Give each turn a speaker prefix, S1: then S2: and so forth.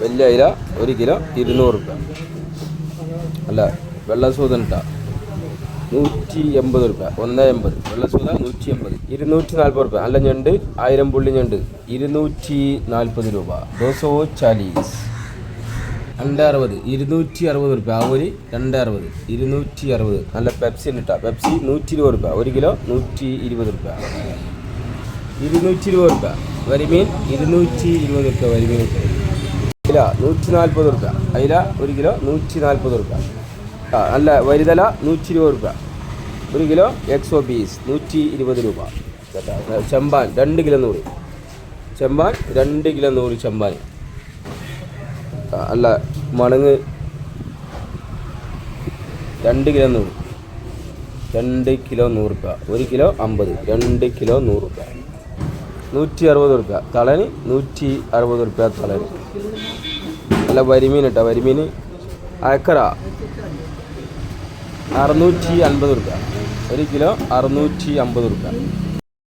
S1: വലിയ അയില 1 കിലോ 200 റുപ്യ. അല്ല വെള്ളസൂതൻ ഇട്ടാ 180 റുപ്യ. 180 വെള്ളസൂത 180. 240 റുപ്യ. നല്ല ഞണ്ട് 1000 പുള്ളി ഞണ്ട് 240 രൂപ. 240. 260 260 റുപ്യ. ആ ഒരു 260 260. നല്ല പെപ്സി ഇട്ടാ പെപ്സി 120 റുപ്യ. 1 കിലോ 120 റുപ്യ. 220 റുപ്യ. വരിമീൻ 220 റുപ്യ. വരിമീൻ അയില 140 റുപ്യ. അയില 1 കിലോ 140 റുപ്യ. നല്ല വരിതല 120 റുപ്യ. 1 കിലോ എക്സോ പീസ് 120 രൂപ. ചെമ്പാൻ 2 കിലോ 100. ചെമ്പാൻ 2 കിലോ 100 ചെമ്പാൻ. അല്ല മണങ്ങ് 2 കിലോ 100. 2 കിലോ 100 റുപ്യ. 1 കിലോ 50. 2 കിലോ 100 റുപ്യ. 160 റുപ്യ. തളന് 160 റുപ്യ തളന്. അല്ല വരിമീൻ ഇട്ടാ വരിമീൻ അയക്കറ 650 റുപ്യ. 1 കിലോ 650 റുപ്യ.